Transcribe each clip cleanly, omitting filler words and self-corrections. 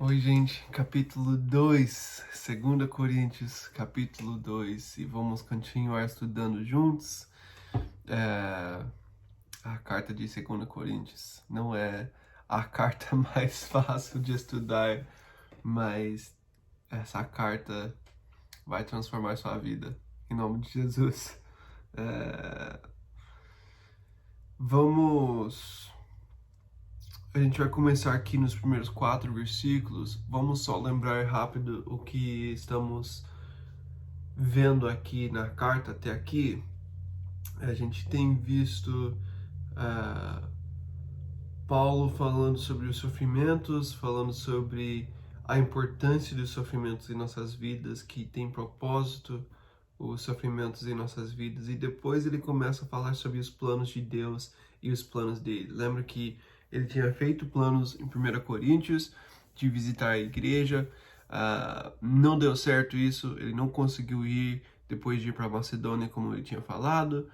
Oi, gente, capítulo 2, 2 Coríntios, capítulo 2, e vamos continuar estudando juntos. A carta de 2 Coríntios não é a carta mais fácil de estudar, mas essa carta vai transformar sua vida, em nome de Jesus. A gente vai começar aqui nos primeiros 4 versículos. Vamos só lembrar rápido o que estamos vendo aqui na carta até aqui. A gente tem visto Paulo falando sobre os sofrimentos, falando sobre a importância dos sofrimentos em nossas vidas, que tem propósito os sofrimentos em nossas vidas, e depois ele começa a falar sobre os planos de Deus e os planos dele. Lembra que ele tinha feito planos em 1 Coríntios de visitar a igreja, não deu certo isso, ele não conseguiu ir depois de ir para Macedônia como ele tinha falado,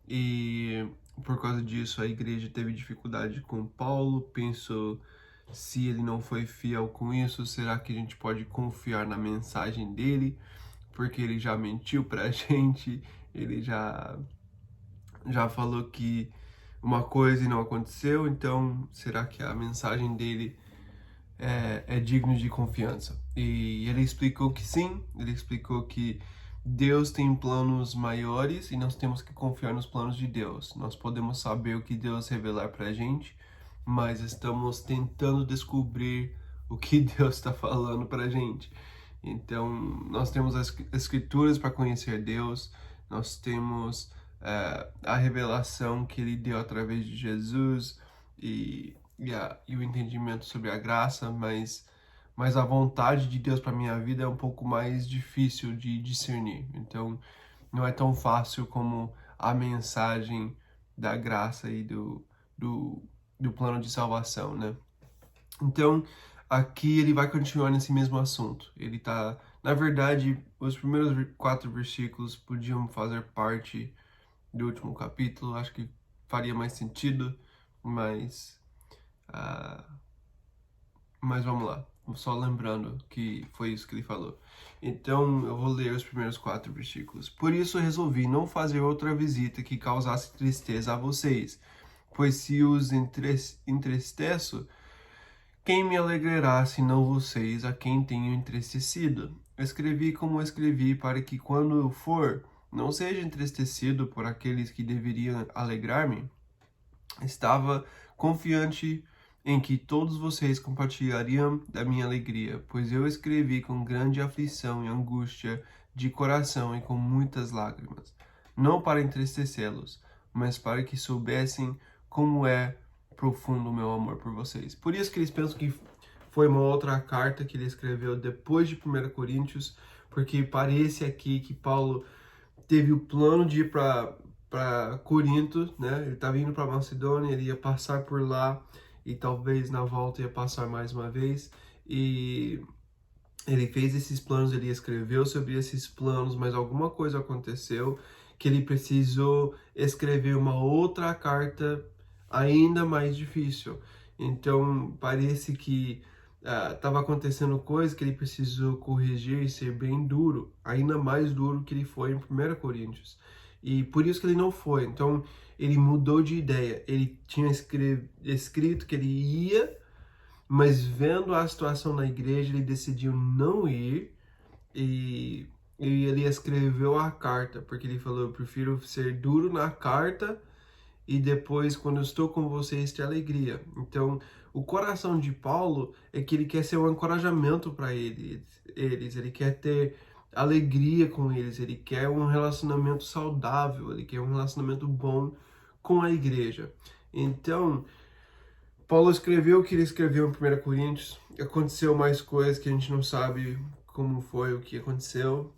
e por causa disso a igreja teve dificuldade com Paulo, pensou: se ele não foi fiel com isso, será que a gente pode confiar na mensagem dele? Porque ele já mentiu pra gente, ele já falou que uma coisa e não aconteceu, então será que a mensagem dele é digna de confiança? E ele explicou que sim, ele explicou que Deus tem planos maiores e nós temos que confiar nos planos de Deus. Nós podemos saber o que Deus revelar pra gente, mas estamos tentando descobrir o que Deus está falando pra gente. Então, nós temos as escrituras para conhecer Deus, nós temos a revelação que Ele deu através de Jesus e o entendimento sobre a graça, mas a vontade de Deus para minha vida é um pouco mais difícil de discernir. Então, não é tão fácil como a mensagem da graça e do plano de salvação, né? Então, aqui ele vai continuar nesse mesmo assunto. Ele tá, na verdade, os primeiros 4 versículos podiam fazer parte do último capítulo, acho que faria mais sentido, mas vamos lá. Só lembrando que foi isso que ele falou. Então, eu vou ler os primeiros 4 versículos. Por isso resolvi não fazer outra visita que causasse tristeza a vocês, pois se os entristeço, quem me alegrará senão vocês, a quem tenho entristecido? Escrevi como escrevi, para que quando eu for, não seja entristecido por aqueles que deveriam alegrar-me. Estava confiante em que todos vocês compartilhariam da minha alegria, pois eu escrevi com grande aflição e angústia de coração e com muitas lágrimas, não para entristecê-los, mas para que soubessem como é profundo o meu amor por vocês. Por isso que eles pensam que foi uma outra carta que ele escreveu depois de 1 Coríntios, porque parece aqui que Paulo teve o plano de ir para Corinto, né? Ele estava indo para Macedônia, ele ia passar por lá e talvez na volta ia passar mais uma vez. E ele fez esses planos, ele escreveu sobre esses planos, mas alguma coisa aconteceu que ele precisou escrever uma outra carta ainda mais difícil. Então, parece que estava acontecendo coisa que ele precisou corrigir e ser bem duro, ainda mais duro que ele foi em 1 Coríntios. E por isso que ele não foi. Então, ele mudou de ideia. Ele tinha escrito que ele ia, mas vendo a situação na igreja, ele decidiu não ir e ele escreveu a carta, porque ele falou: eu prefiro ser duro na carta e depois, quando eu estou com vocês, ter alegria. Então, o coração de Paulo é que ele quer ser um encorajamento para eles, ele quer ter alegria com eles, ele quer um relacionamento saudável, ele quer um relacionamento bom com a igreja. Então, Paulo escreveu o que ele escreveu em 1 Coríntios, aconteceu mais coisas que a gente não sabe como foi, o que aconteceu,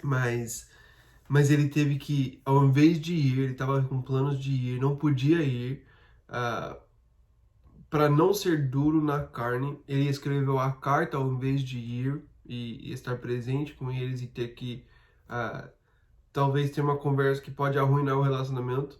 mas ele teve que, ao invés de ir, ele estava com planos de ir, não podia ir, para não ser duro na carne, ele escreveu a carta ao invés de ir e estar presente com eles e ter que, talvez ter uma conversa que pode arruinar o relacionamento.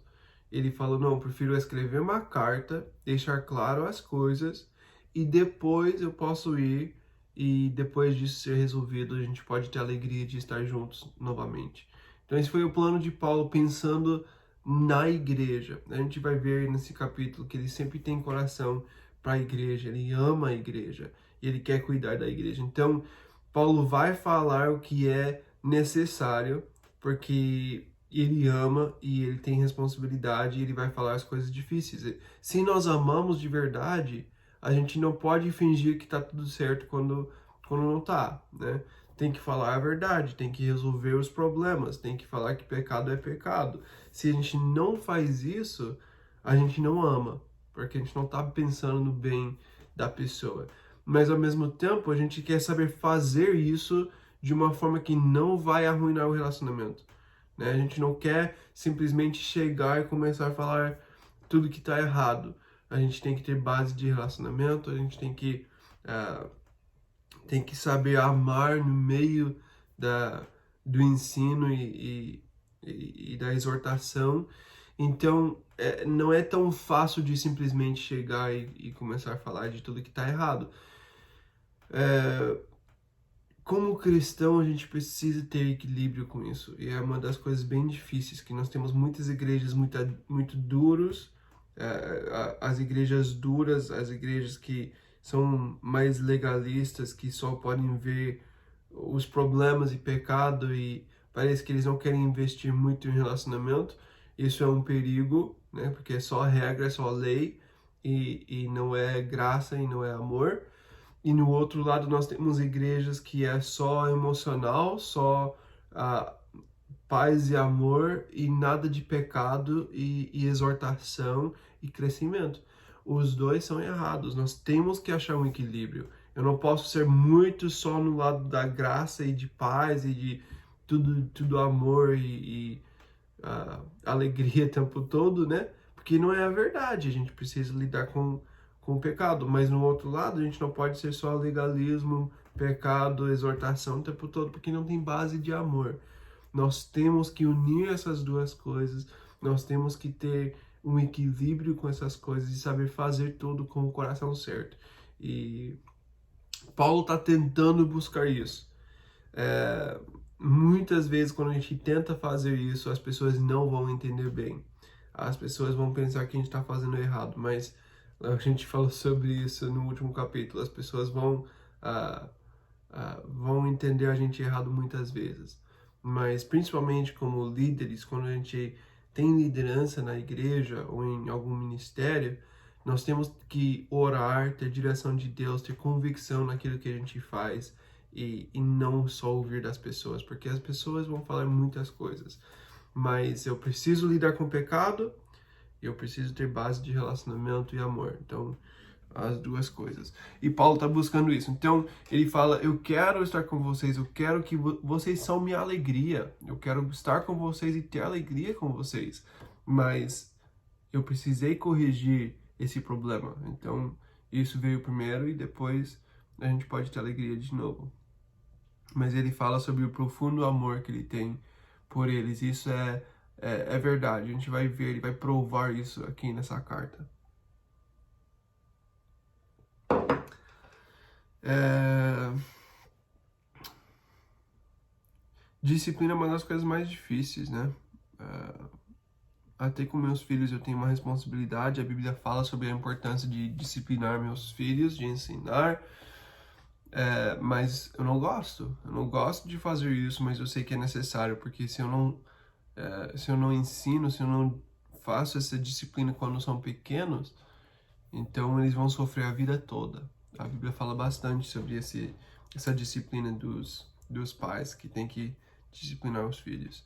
Ele falou: não, eu prefiro escrever uma carta, deixar claro as coisas e depois eu posso ir e depois disso ser resolvido, a gente pode ter a alegria de estar juntos novamente. Então esse foi o plano de Paulo pensando na igreja. A gente vai ver nesse capítulo que ele sempre tem coração para a igreja, ele ama a igreja e ele quer cuidar da igreja. Então Paulo vai falar o que é necessário, porque ele ama e ele tem responsabilidade e ele vai falar as coisas difíceis. Se nós amamos de verdade, a gente não pode fingir que tá tudo certo quando não tá, né? Tem que falar a verdade, tem que resolver os problemas, tem que falar que pecado é pecado. Se a gente não faz isso, a gente não ama, porque a gente não tá pensando no bem da pessoa. Mas ao mesmo tempo, a gente quer saber fazer isso de uma forma que não vai arruinar o relacionamento, né? A gente não quer simplesmente chegar e começar a falar tudo que tá errado. A gente tem que ter base de relacionamento, a gente tem que saber amar no meio do ensino e da exortação. Então, não é tão fácil de simplesmente chegar e começar a falar de tudo que está errado. Como cristão, a gente precisa ter equilíbrio com isso. E é uma das coisas bem difíceis, que nós temos muitas igrejas muito duras, as igrejas duras, as igrejas que são mais legalistas, que só podem ver os problemas e pecado e parece que eles não querem investir muito em relacionamento. Isso é um perigo, né? Porque é só regra, é só lei e não é graça e não é amor. E no outro lado nós temos igrejas que é só emocional, só paz e amor e nada de pecado e exortação e crescimento. Os dois são errados. Nós temos que achar um equilíbrio. Eu não posso ser muito só no lado da graça e de paz e de tudo amor e alegria o tempo todo, né? Porque não é a verdade. A gente precisa lidar com o pecado. Mas no outro lado, a gente não pode ser só legalismo, pecado, exortação o tempo todo, porque não tem base de amor. Nós temos que unir essas duas coisas, nós temos que ter um equilíbrio com essas coisas e saber fazer tudo com o coração certo. E Paulo está tentando buscar isso. Muitas vezes, quando a gente tenta fazer isso, as pessoas não vão entender bem. As pessoas vão pensar que a gente está fazendo errado, mas a gente falou sobre isso no último capítulo. As pessoas vão entender a gente errado muitas vezes. Mas principalmente como líderes, quando a gente tem liderança na igreja ou em algum ministério, nós temos que orar, ter direção de Deus, ter convicção naquilo que a gente faz e não só ouvir das pessoas, porque as pessoas vão falar muitas coisas. Mas eu preciso lidar com o pecado e eu preciso ter base de relacionamento e amor. Então, as duas coisas. E Paulo está buscando isso. Então, ele fala, eu quero estar com vocês, eu quero que vocês são minha alegria. Eu quero estar com vocês e ter alegria com vocês. Mas eu precisei corrigir esse problema. Então, isso veio primeiro e depois a gente pode ter alegria de novo. Mas ele fala sobre o profundo amor que ele tem por eles. Isso é verdade. A gente vai ver, ele vai provar isso aqui nessa carta. Disciplina é uma das coisas mais difíceis, né? Até com meus filhos eu tenho uma responsabilidade. A Bíblia fala sobre a importância de disciplinar meus filhos, de ensinar. Mas eu não gosto. Eu não gosto de fazer isso, mas eu sei que é necessário, porque se eu não ensino, se eu não faço essa disciplina quando são pequenos, então eles vão sofrer a vida toda. A Bíblia fala bastante sobre essa disciplina dos pais que tem que disciplinar os filhos.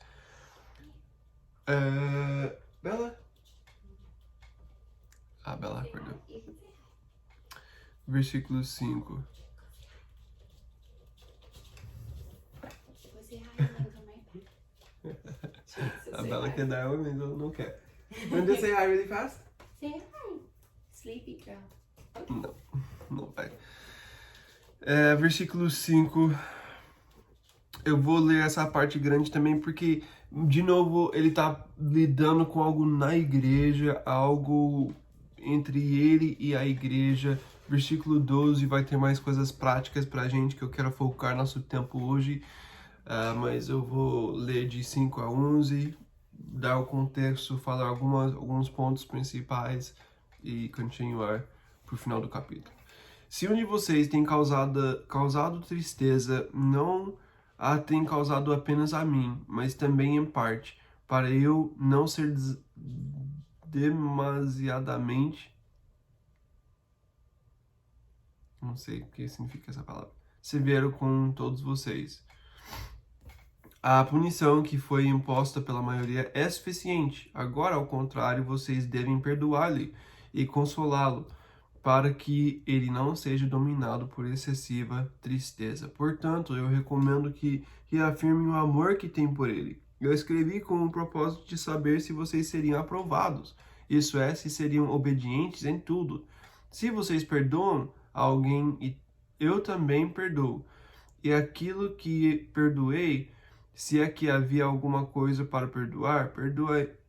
Bela? Bela acordou. Versículo 5. A Bela quer dar, mas eu não quero. Want to say hi really fast? Say hi, sleepy girl. Não vai. Versículo 5. Eu vou ler essa parte grande também porque, de novo, ele está lidando com algo na igreja, algo entre ele e a igreja versículo 12 vai ter mais coisas práticas pra gente que eu quero focar nosso tempo hoje, mas eu vou ler de 5 a 11, dar o contexto, falar alguns pontos principais e continuar pro final do capítulo. Se um de vocês tem causado tristeza, não a tem causado apenas a mim, mas também em parte, para eu não ser demasiadamente, não sei o que significa essa palavra, severo com todos vocês. A punição que foi imposta pela maioria é suficiente. Agora, ao contrário, vocês devem perdoar-lhe e consolá-lo, para que ele não seja dominado por excessiva tristeza. Portanto, eu recomendo que reafirme o amor que tem por ele. Eu escrevi com o propósito de saber se vocês seriam aprovados, isso é, se seriam obedientes em tudo. Se vocês perdoam alguém, eu também perdoo. E aquilo que perdoei, se é que havia alguma coisa para perdoar,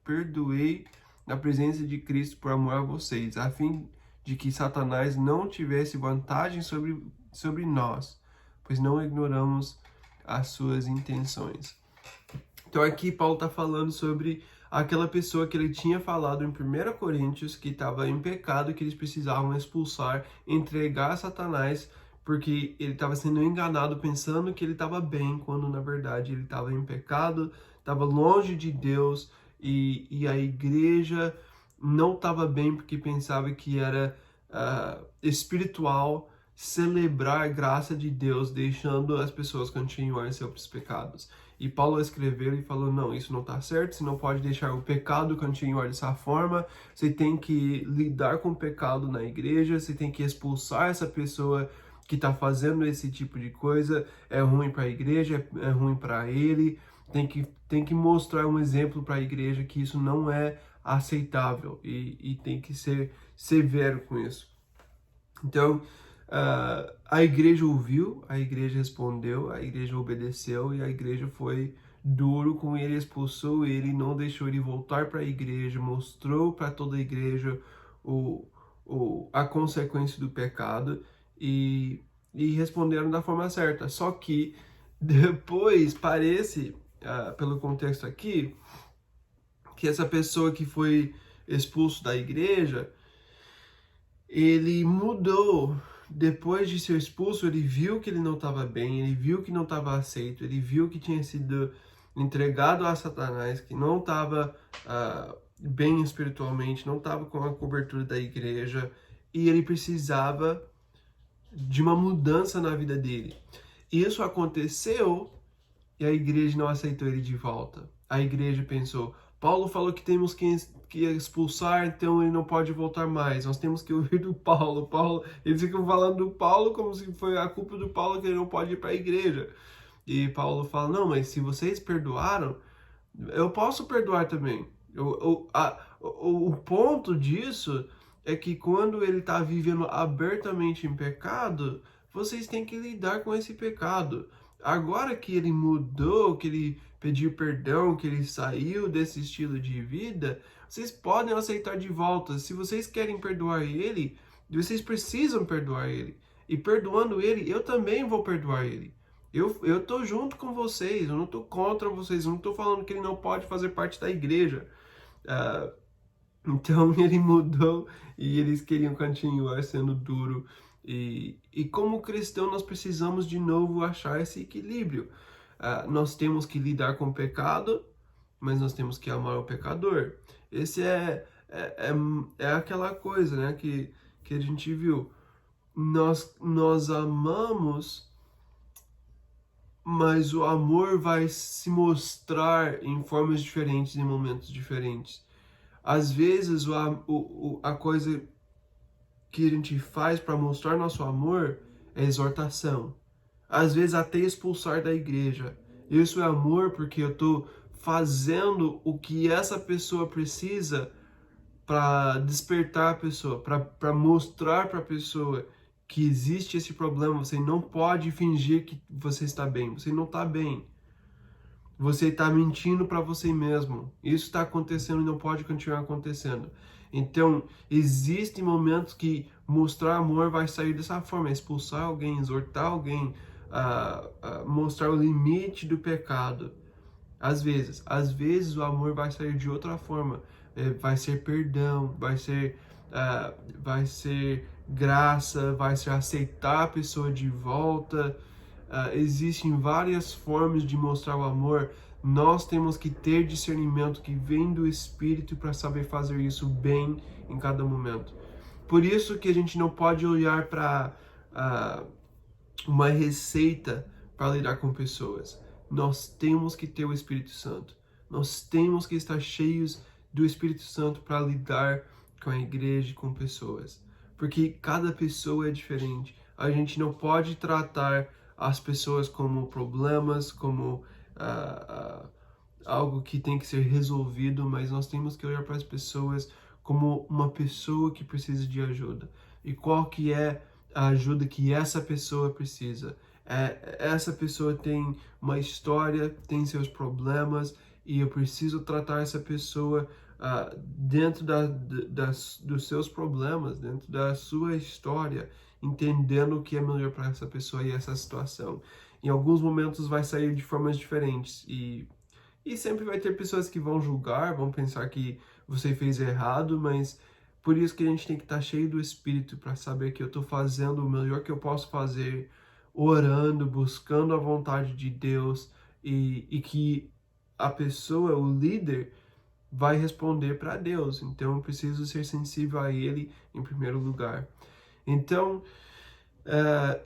perdoei na presença de Cristo por amor a vocês, a fim de que Satanás não tivesse vantagem sobre nós, pois não ignoramos as suas intenções. Então aqui Paulo está falando sobre aquela pessoa que ele tinha falado em 1 Coríntios, que estava em pecado, que eles precisavam expulsar, entregar a Satanás, porque ele estava sendo enganado pensando que ele estava bem, quando na verdade ele estava em pecado, estava longe de Deus, e a igreja não estava bem porque pensava que era espiritual celebrar a graça de Deus, deixando as pessoas continuarem seus pecados. E Paulo escreveu e falou, não, isso não está certo, você não pode deixar o pecado continuar dessa forma, você tem que lidar com o pecado na igreja, você tem que expulsar essa pessoa que está fazendo esse tipo de coisa, é ruim para a igreja, é ruim para ele, tem que mostrar um exemplo para a igreja que isso não é aceitável e tem que ser severo com isso. Então, a igreja ouviu, a igreja respondeu, a igreja obedeceu e a igreja foi duro com ele, expulsou ele, não deixou ele voltar para a igreja, mostrou para toda a igreja a consequência do pecado e responderam da forma certa. Só que depois parece, pelo contexto aqui, que essa pessoa que foi expulso da igreja, ele mudou. Depois de ser expulso, ele viu que ele não estava bem, ele viu que não estava aceito, ele viu que tinha sido entregado a Satanás, que não estava bem espiritualmente, não estava com a cobertura da igreja, e ele precisava de uma mudança na vida dele. Isso aconteceu e a igreja não aceitou ele de volta. A igreja pensou, Paulo falou que temos que expulsar, então ele não pode voltar mais. Nós temos que ouvir do Paulo. Eles ficam falando do Paulo como se foi a culpa do Paulo que ele não pode ir para a igreja. E Paulo fala, não, mas se vocês perdoaram, eu posso perdoar também. O ponto disso é que quando ele está vivendo abertamente em pecado, vocês têm que lidar com esse pecado. Agora que ele mudou, que ele pediu perdão, que ele saiu desse estilo de vida, vocês podem aceitar de volta. Se vocês querem perdoar ele, vocês precisam perdoar ele. E perdoando ele, eu também vou perdoar ele. Eu tô junto com vocês, eu não tô contra vocês, eu não tô falando que ele não pode fazer parte da igreja. Então ele mudou e eles queriam continuar sendo duro. E como cristão nós precisamos de novo achar esse equilíbrio. Nós temos que lidar com o pecado, mas nós temos que amar o pecador. Esse é aquela coisa, né, que a gente viu. Nós amamos, mas o amor vai se mostrar em formas diferentes, em momentos diferentes. Às vezes a coisa que a gente faz para mostrar nosso amor é exortação. Às vezes até expulsar da igreja. Isso é amor porque eu estou fazendo o que essa pessoa precisa para despertar a pessoa, para mostrar para a pessoa que existe esse problema. Você não pode fingir que você está bem. Você não está bem. Você está mentindo para você mesmo. Isso está acontecendo e não pode continuar acontecendo. Então, existem momentos que mostrar amor vai sair dessa forma, expulsar alguém, exortar alguém, mostrar o limite do pecado. Às vezes o amor vai sair de outra forma, vai ser perdão, vai ser graça, vai ser aceitar a pessoa de volta. Existem várias formas de mostrar o amor. Nós temos que ter discernimento que vem do Espírito para saber fazer isso bem em cada momento. Por isso que a gente não pode olhar para uma receita para lidar com pessoas. Nós temos que ter o Espírito Santo. Nós temos que estar cheios do Espírito Santo para lidar com a igreja e com pessoas. Porque cada pessoa é diferente. A gente não pode tratar as pessoas como problemas, como algo que tem que ser resolvido, mas nós temos que olhar para as pessoas como uma pessoa que precisa de ajuda. E qual que é a ajuda que essa pessoa precisa? Essa pessoa tem uma história, tem seus problemas, e eu preciso tratar essa pessoa dentro dos seus problemas, dentro da sua história, entendendo o que é melhor para essa pessoa e essa situação. Em alguns momentos vai sair de formas diferentes, e sempre vai ter pessoas que vão julgar, vão pensar que você fez errado, mas por isso que a gente tem que estar cheio do Espírito para saber que eu estou fazendo o melhor que eu posso fazer, orando, buscando a vontade de Deus, e que a pessoa, o líder, vai responder para Deus. Então eu preciso ser sensível a Ele em primeiro lugar. Então,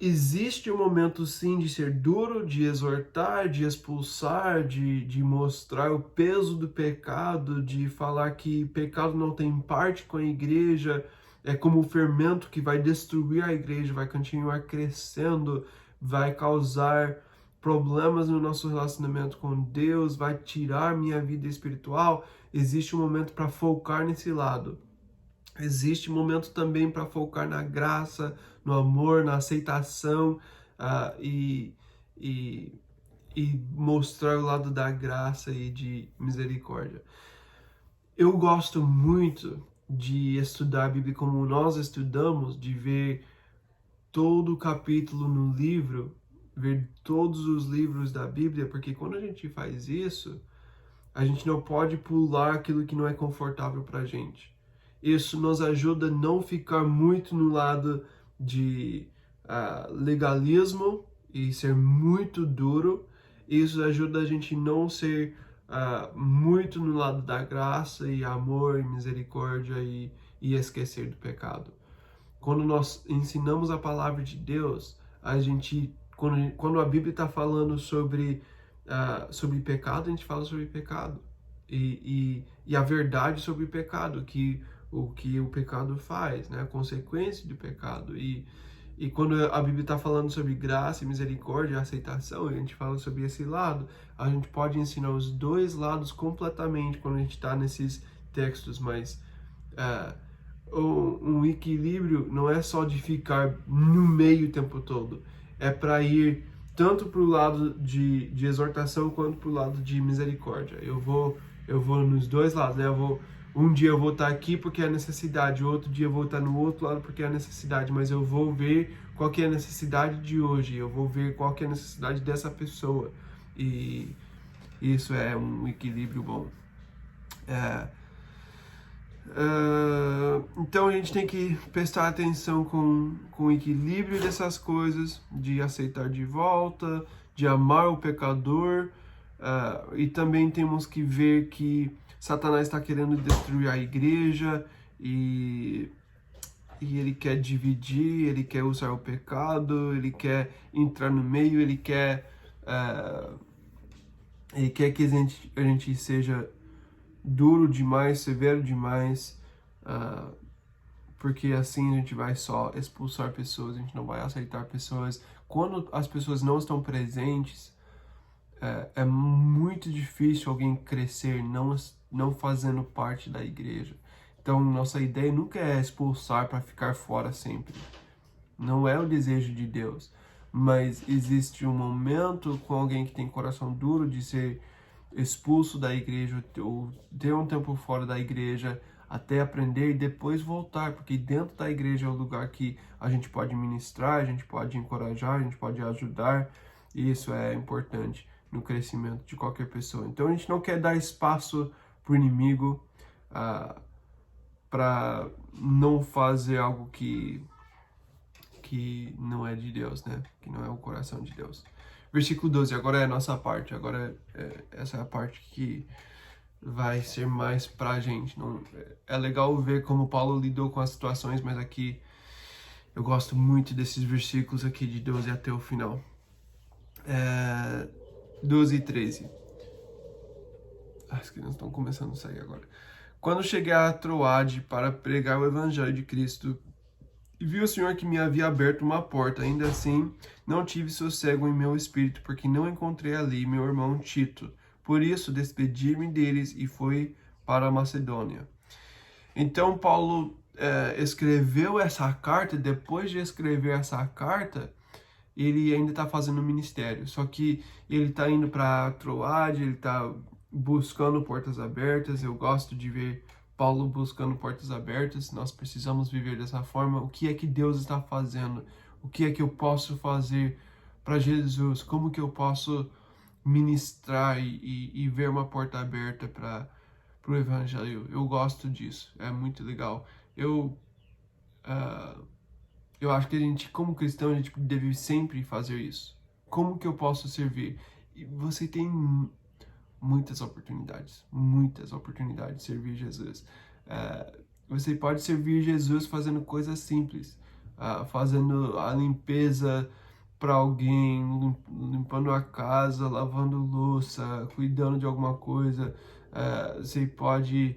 existe um momento sim de ser duro, de exortar, de expulsar, de mostrar o peso do pecado, de falar que pecado não tem parte com a igreja, é como o fermento que vai destruir a igreja, vai continuar crescendo, vai causar problemas no nosso relacionamento com Deus, vai tirar minha vida espiritual. Existe um momento para focar nesse lado. Existe um momento também para focar na graça, no amor, na aceitação, e mostrar o lado da graça e de misericórdia. Eu gosto muito de estudar a Bíblia como nós estudamos, de ver todo o capítulo no livro, ver todos os livros da Bíblia, porque quando a gente faz isso, a gente não pode pular aquilo que não é confortável para a gente. Isso nos ajuda a não ficar muito no lado de legalismo e ser muito duro. Isso ajuda a gente não ser muito no lado da graça e amor e misericórdia e esquecer do pecado. Quando nós ensinamos a palavra de Deus, quando a Bíblia está falando sobre pecado, a gente fala sobre pecado. E a verdade sobre o pecado, o que o pecado faz, né? A consequência do pecado. E quando a Bíblia está falando sobre graça, misericórdia, aceitação, a gente fala sobre esse lado. A gente pode ensinar os dois lados completamente quando a gente está nesses textos, mas um equilíbrio não é só de ficar no meio o tempo todo. É para ir tanto para o lado de exortação quanto para o lado de misericórdia. Eu vou nos dois lados, né? Um dia eu vou estar aqui porque é a necessidade, outro dia eu vou estar no outro lado porque é a necessidade, mas eu vou ver qual que é a necessidade de hoje, eu vou ver qual que é a necessidade dessa pessoa, e isso é um equilíbrio bom. Então a gente tem que prestar atenção com o equilíbrio dessas coisas, de aceitar de volta, de amar o pecador, e também temos que ver que Satanás está querendo destruir a igreja, e ele quer dividir, ele quer usar o pecado, ele quer entrar no meio, ele quer que a gente seja duro demais, severo demais, porque assim a gente vai só expulsar pessoas, a gente não vai aceitar pessoas. Quando as pessoas não estão presentes, é muito difícil alguém crescer não fazendo parte da igreja. Então, nossa ideia nunca é expulsar para ficar fora sempre. Não é o desejo de Deus. Mas existe um momento com alguém que tem coração duro de ser expulso da igreja ou ter um tempo fora da igreja. até aprender e depois voltar, porque dentro da igreja é o lugar que a gente pode ministrar, a gente pode encorajar, a gente pode ajudar, e isso é importante no crescimento de qualquer pessoa. Então a gente não quer dar espaço para o inimigo para não fazer algo que não é de Deus, né? Que não é o coração de Deus. Versículo 12, agora é a nossa parte, agora essa é a parte que vai ser mais pra gente. Não, é legal ver como Paulo lidou com as situações, mas aqui eu gosto muito desses versículos aqui de 12 até o final. 12 e 13. As crianças estão começando a sair agora. Quando cheguei a Troade para pregar o evangelho de Cristo, e vi o Senhor que me havia aberto uma porta. Ainda assim, não tive sossego em meu espírito, porque não encontrei ali meu irmão Tito. Por isso, despedi-me deles e fui para a Macedônia. Então, Paulo escreveu essa carta. Depois de escrever essa carta, ele ainda está fazendo ministério. Só que ele está indo para Troade, ele está buscando portas abertas. Eu gosto de ver Paulo buscando portas abertas. Nós precisamos viver dessa forma. O que é que Deus está fazendo? O que é que eu posso fazer para Jesus? Como que eu posso ministrar e ver uma porta aberta para o Evangelho? Eu gosto disso. É muito legal. Eu acho que a gente, como cristão, a gente deve sempre fazer isso. Como que eu posso servir? E você tem muitas oportunidades de servir Jesus. Você pode servir Jesus fazendo coisas simples, fazendo a limpeza para alguém, limpando a casa, lavando louça, cuidando de alguma coisa. Você pode...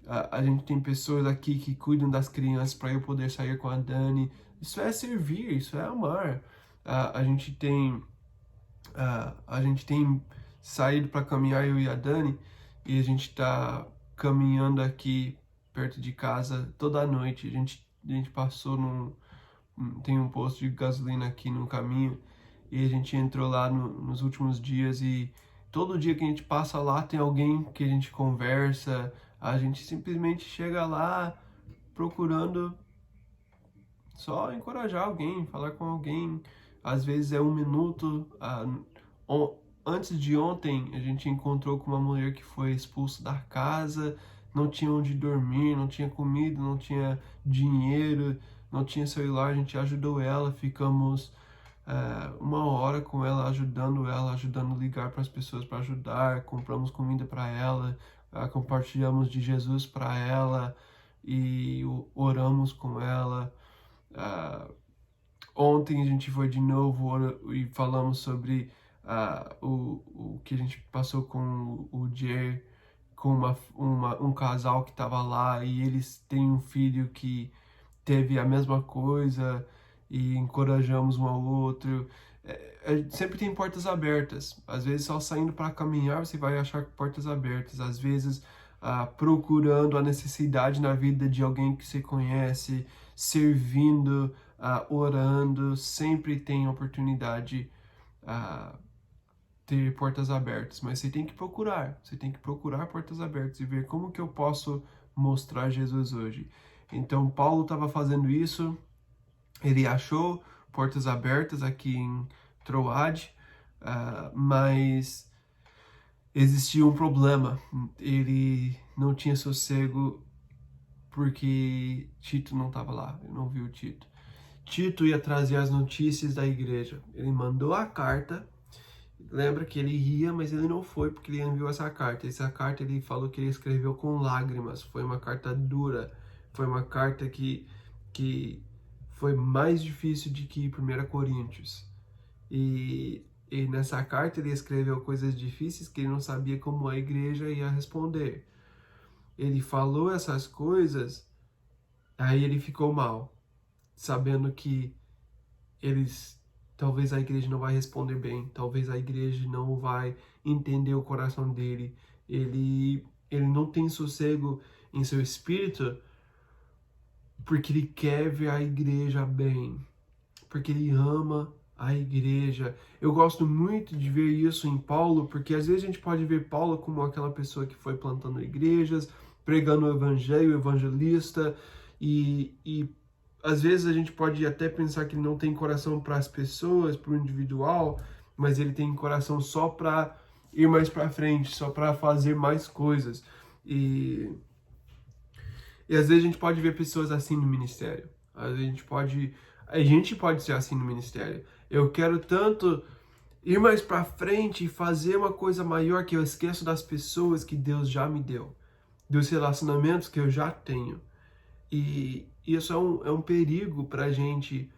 a gente tem pessoas aqui que cuidam das crianças para eu poder sair com a Dani. Isso é servir, isso é amar. A gente tem saído para caminhar, eu e a Dani, e a gente está caminhando aqui perto de casa toda noite. A gente passou tem um posto de gasolina aqui no caminho, e a gente entrou lá nos últimos dias, e todo dia que a gente passa lá tem alguém que a gente conversa. A gente simplesmente chega lá procurando só encorajar alguém, falar com alguém. Às vezes é 1 minuto. Antes de ontem, a gente encontrou com uma mulher que foi expulsa da casa, não tinha onde dormir, não tinha comida, não tinha dinheiro, não tinha celular. A gente ajudou ela, ficamos 1 hora com ela, ajudando a ligar para as pessoas para ajudar, compramos comida para ela, compartilhamos de Jesus para ela e oramos com ela. Ontem a gente foi de novo e falamos sobre o que a gente passou com o Jer, com um casal que estava lá, e eles têm um filho que teve a mesma coisa, e encorajamos um ao outro. Sempre tem portas abertas. Às vezes só saindo para caminhar você vai achar portas abertas. Às vezes procurando a necessidade na vida de alguém que você conhece, servindo, orando, sempre tem oportunidade ter portas abertas. Mas você tem que procurar portas abertas e ver como que eu posso mostrar Jesus hoje. Então Paulo estava fazendo isso. Ele achou portas abertas aqui em Troade, mas existia um problema. Ele não tinha sossego porque Tito não estava lá. Ele não viu Tito. Tito ia trazer as notícias da igreja. Ele mandou a carta. Lembra que ele ia, mas ele não foi porque ele enviou essa carta. Essa carta ele falou que ele escreveu com lágrimas. Foi uma carta dura. Foi uma carta que foi mais difícil de que 1 Coríntios. E nessa carta ele escreveu coisas difíceis que ele não sabia como a igreja ia responder. Ele falou essas coisas, aí ele ficou mal, sabendo que talvez a igreja não vai responder bem, talvez a igreja não vai entender o coração dele. Ele não tem sossego em seu espírito, porque ele quer ver a igreja bem, porque ele ama a igreja. Eu gosto muito de ver isso em Paulo, porque às vezes a gente pode ver Paulo como aquela pessoa que foi plantando igrejas, pregando o evangelho, evangelista, e às vezes a gente pode até pensar que ele não tem coração para as pessoas, para o individual, mas ele tem coração só para ir mais para frente, só para fazer mais coisas. E às vezes a gente pode ver pessoas assim no ministério. A gente pode ser assim no ministério. Eu quero tanto ir mais para frente e fazer uma coisa maior que eu esqueço das pessoas que Deus já me deu, dos relacionamentos que eu já tenho. E isso é um perigo para a gente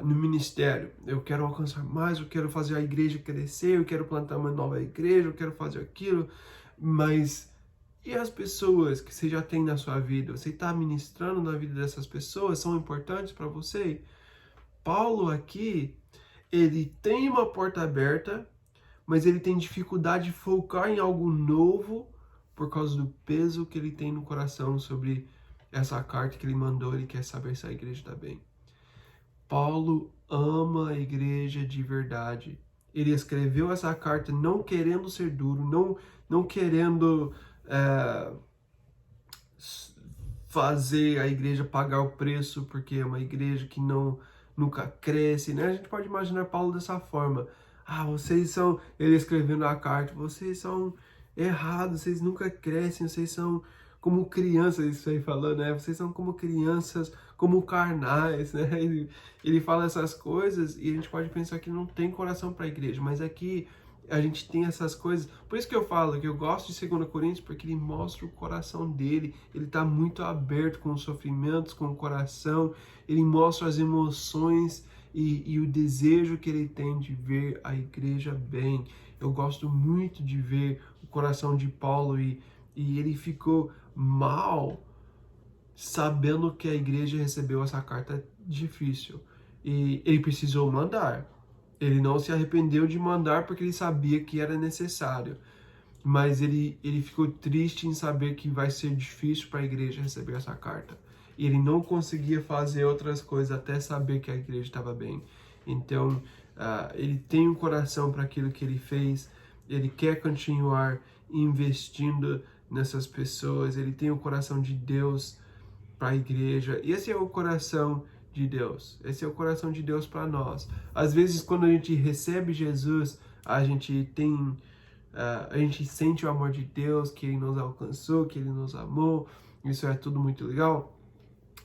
no ministério. Eu quero alcançar mais, eu quero fazer a igreja crescer, eu quero plantar uma nova igreja, eu quero fazer aquilo, mas e as pessoas que você já tem na sua vida? Você está ministrando na vida dessas pessoas? São importantes para você? Paulo aqui, ele tem uma porta aberta, mas ele tem dificuldade de focar em algo novo por causa do peso que ele tem no coração sobre essa carta que ele mandou. Ele quer saber se a igreja está bem. Paulo ama a igreja de verdade. Ele escreveu essa carta não querendo ser duro, não querendo fazer a igreja pagar o preço, porque é uma igreja que nunca cresce, né? A gente pode imaginar Paulo dessa forma. Vocês são... Ele escrevendo a carta, vocês são errados, vocês nunca crescem, vocês são como crianças, isso aí falando, né? Vocês são como crianças, como carnais, né? Ele fala essas coisas e a gente pode pensar que não tem coração para a igreja, mas aqui a gente tem essas coisas. Por isso que eu falo que eu gosto de 2 Coríntios, porque ele mostra o coração dele, ele está muito aberto com os sofrimentos, com o coração, ele mostra as emoções e o desejo que ele tem de ver a igreja bem. Eu gosto muito de ver o coração de Paulo e ele ficou mal sabendo que a igreja recebeu essa carta difícil. E ele precisou mandar. Ele não se arrependeu de mandar porque ele sabia que era necessário. Mas ele ficou triste em saber que vai ser difícil para a igreja receber essa carta. E ele não conseguia fazer outras coisas até saber que a igreja estava bem. Então, ele tem um coração para aquilo que ele fez. Ele quer continuar investindo nessas pessoas. Ele tem o coração de Deus para a igreja. E esse é o coração de Deus. Esse é o coração de Deus para nós. Às vezes, quando a gente recebe Jesus, a gente sente o amor de Deus, que Ele nos alcançou, que Ele nos amou. Isso é tudo muito legal.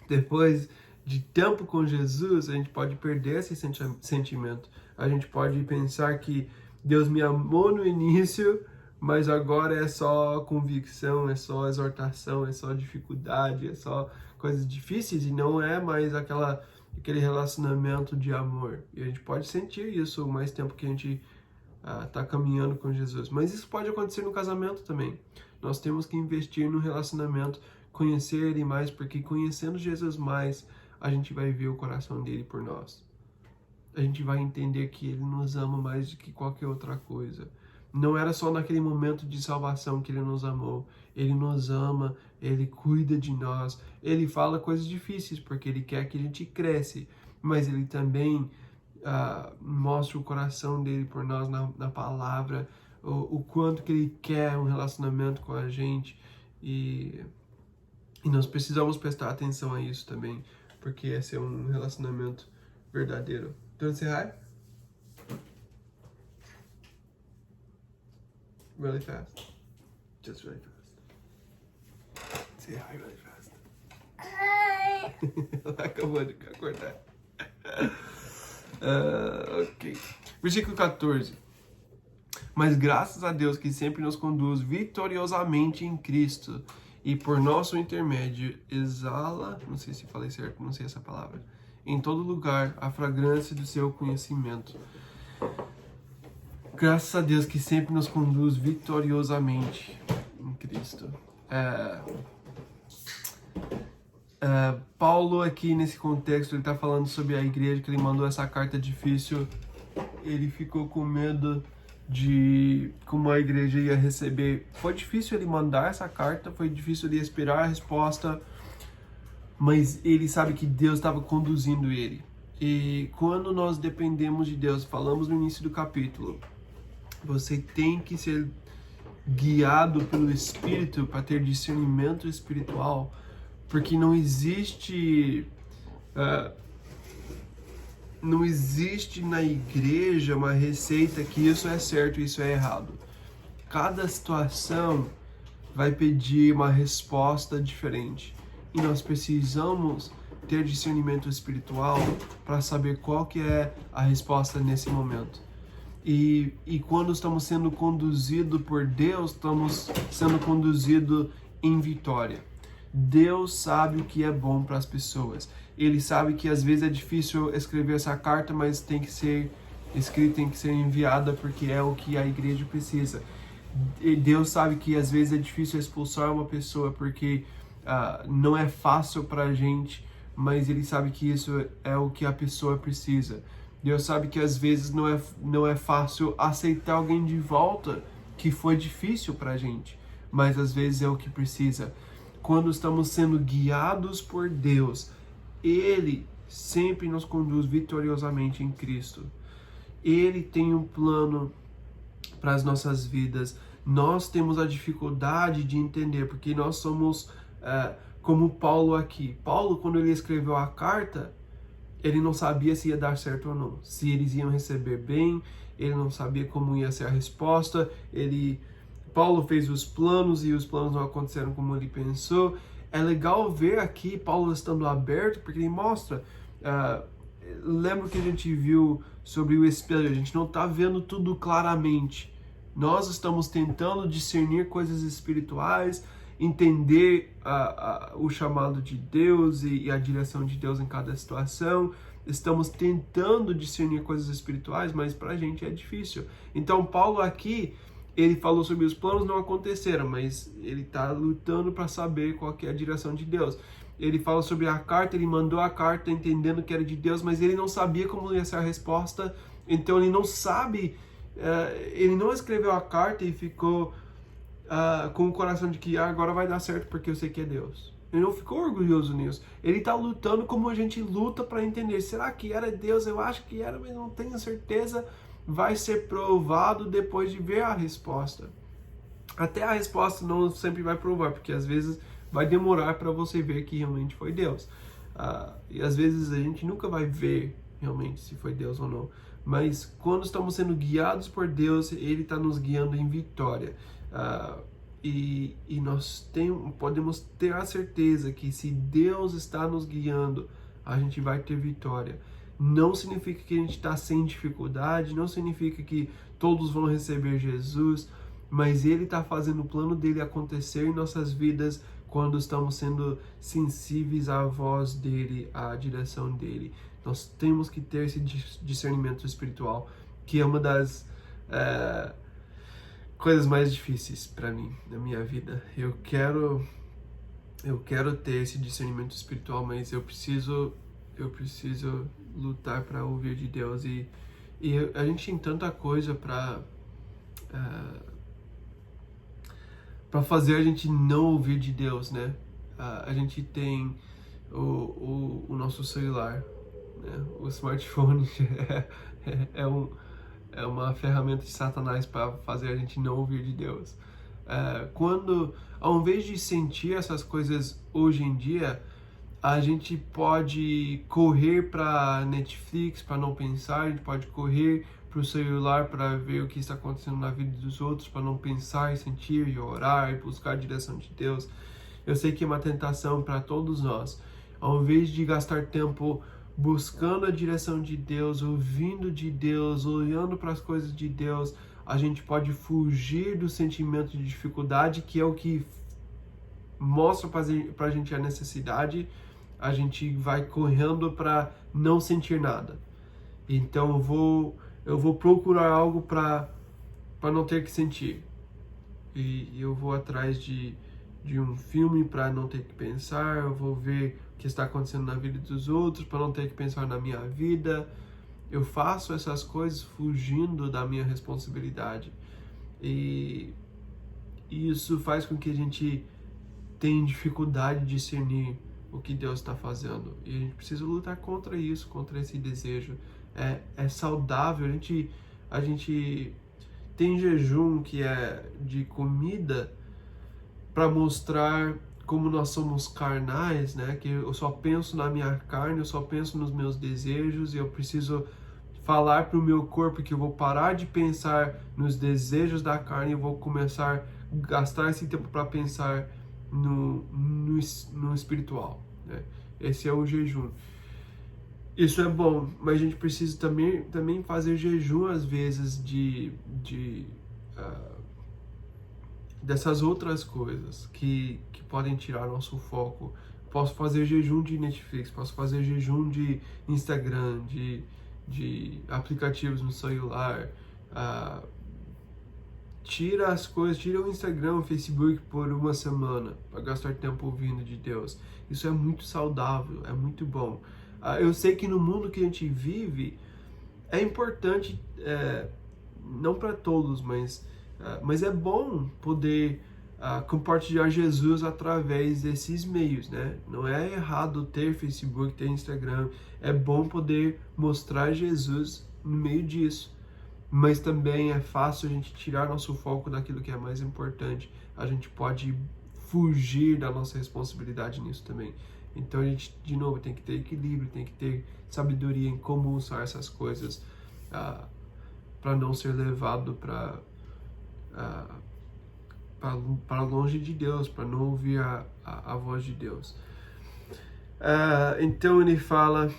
Depois de tempo com Jesus, a gente pode perder esse sentimento. A gente pode pensar que Deus me amou no início, mas agora é só convicção, é só exortação, é só dificuldade, é só coisas difíceis e não é mais aquele relacionamento de amor. E a gente pode sentir isso o mais tempo que a gente está caminhando com Jesus. Mas isso pode acontecer no casamento também. Nós temos que investir no relacionamento, conhecer Ele mais, porque conhecendo Jesus mais, a gente vai ver o coração dele por nós. A gente vai entender que Ele nos ama mais do que qualquer outra coisa. Não era só naquele momento de salvação que Ele nos amou. Ele nos ama, Ele cuida de nós. Ele fala coisas difíceis, porque Ele quer que a gente cresça. Mas Ele também mostra o coração dele por nós na palavra, o quanto que Ele quer um relacionamento com a gente. E nós precisamos prestar atenção a isso também, porque esse é um relacionamento verdadeiro. Don't say hi. Really fast. Just really fast. Say hi really fast. Hi. Ela acabou de cortar. Ok. Versículo 14. Mas graças a Deus que sempre nos conduz vitoriosamente em Cristo e por nosso intermédio exala, não sei se falei certo, não sei essa palavra, em todo lugar a fragrância do seu conhecimento. Graças a Deus que sempre nos conduz vitoriosamente em Cristo. Paulo aqui nesse contexto, ele está falando sobre a igreja, que ele mandou essa carta difícil. Ele ficou com medo de como a igreja ia receber. Foi difícil ele mandar essa carta, foi difícil ele esperar a resposta, mas ele sabe que Deus estava conduzindo ele. E quando nós dependemos de Deus, falamos no início do capítulo, você tem que ser guiado pelo Espírito para ter discernimento espiritual, porque não existe na igreja uma receita que isso é certo e isso é errado. Cada situação vai pedir uma resposta diferente e nós precisamos ter discernimento espiritual para saber qual que é a resposta nesse momento. E quando estamos sendo conduzidos por Deus, estamos sendo conduzidos em vitória. Deus sabe o que é bom para as pessoas. Ele sabe que às vezes é difícil escrever essa carta, mas tem que ser escrita, tem que ser enviada, porque é o que a igreja precisa. E Deus sabe que às vezes é difícil expulsar uma pessoa, porque não é fácil para a gente, mas Ele sabe que isso é o que a pessoa precisa. Deus sabe que às vezes não é fácil aceitar alguém de volta que foi difícil para a gente, mas às vezes é o que precisa. Quando estamos sendo guiados por Deus, Ele sempre nos conduz vitoriosamente em Cristo. Ele tem um plano para as nossas vidas. Nós temos a dificuldade de entender, porque nós somos como Paulo aqui. Paulo, quando ele escreveu a carta, ele não sabia se ia dar certo ou não, se eles iam receber bem, ele não sabia como ia ser a resposta. Paulo fez os planos e os planos não aconteceram como ele pensou. É legal ver aqui Paulo estando aberto, porque ele mostra. Lembra que a gente viu sobre o espelho? A gente não está vendo tudo claramente. Nós estamos tentando discernir coisas espirituais, entender o chamado de Deus e a direção de Deus em cada situação. Estamos tentando discernir coisas espirituais, mas para a gente é difícil. Então Paulo aqui, ele falou sobre os planos, não aconteceram, mas ele está lutando para saber qual que é a direção de Deus. Ele fala sobre a carta, ele mandou a carta entendendo que era de Deus, mas ele não sabia como ia ser a resposta, então ele não sabe, ele não escreveu a carta e ficou com o coração de que agora vai dar certo porque eu sei que é Deus. Ele não ficou orgulhoso nisso. Ele está lutando como a gente luta para entender. Será que era Deus? Eu acho que era, mas não tenho certeza. Vai ser provado depois de ver a resposta. Até a resposta não sempre vai provar, porque às vezes vai demorar para você ver que realmente foi Deus. E às vezes a gente nunca vai ver realmente se foi Deus ou não. Mas quando estamos sendo guiados por Deus, Ele está nos guiando em vitória. E nós podemos ter a certeza que se Deus está nos guiando, a gente vai ter vitória. Não significa que a gente está sem dificuldade, não significa que todos vão receber Jesus, mas Ele está fazendo o plano dele acontecer em nossas vidas quando estamos sendo sensíveis à voz dele, à direção dele. Nós temos que ter esse discernimento espiritual, que é uma das coisas mais difíceis para mim na minha vida. Eu quero ter esse discernimento espiritual, mas eu preciso lutar para ouvir de Deus, e a gente tem tanta coisa para fazer a gente não ouvir de Deus, né? A gente tem o nosso celular, né? O smartphone é uma ferramenta de Satanás para fazer a gente não ouvir de Deus. Quando, ao invés de sentir essas coisas hoje em dia, a gente pode correr para Netflix para não pensar, a gente pode correr para o celular para ver o que está acontecendo na vida dos outros, para não pensar e sentir e orar e buscar a direção de Deus. Eu sei que é uma tentação para todos nós. Ao invés de gastar tempo buscando a direção de Deus, ouvindo de Deus, olhando para as coisas de Deus, a gente pode fugir do sentimento de dificuldade, que é o que mostra para a gente a necessidade. A gente vai correndo para não sentir nada. Então eu vou procurar algo para não ter que sentir. E eu vou atrás de um filme para não ter que pensar. Eu vou ver o que está acontecendo na vida dos outros para não ter que pensar na minha vida. Eu faço essas coisas fugindo da minha responsabilidade. E isso faz com que a gente tenha dificuldade de discernir o que Deus está fazendo. E a gente precisa lutar contra isso, contra esse desejo. É saudável a gente Tem jejum que é de comida para mostrar como nós somos carnais, né? Que eu só penso na minha carne, eu só penso nos meus desejos e eu preciso falar para o meu corpo que eu vou parar de pensar nos desejos da carne e vou começar a gastar esse tempo para pensar no espiritual, né? Esse é o jejum. Isso é bom, mas a gente precisa também fazer jejum às vezes dessas outras coisas que podem tirar nosso foco. Posso fazer jejum de Netflix, posso fazer jejum de Instagram, de aplicativos no celular. Tira as coisas, tira o Instagram, o Facebook por uma semana para gastar tempo ouvindo de Deus. Isso é muito saudável, é muito bom. Eu sei que no mundo que a gente vive é importante, não para todos, mas é bom poder compartilhar Jesus através desses meios, né? Não é errado ter Facebook, ter Instagram. É bom poder mostrar Jesus no meio disso. Mas também é fácil a gente tirar nosso foco daquilo que é mais importante. A gente pode fugir da nossa responsabilidade nisso também. Então a gente, de novo, tem que ter equilíbrio, tem que ter sabedoria em como usar essas coisas para não ser levado para longe de Deus, para não ouvir a voz de Deus. Então ele fala,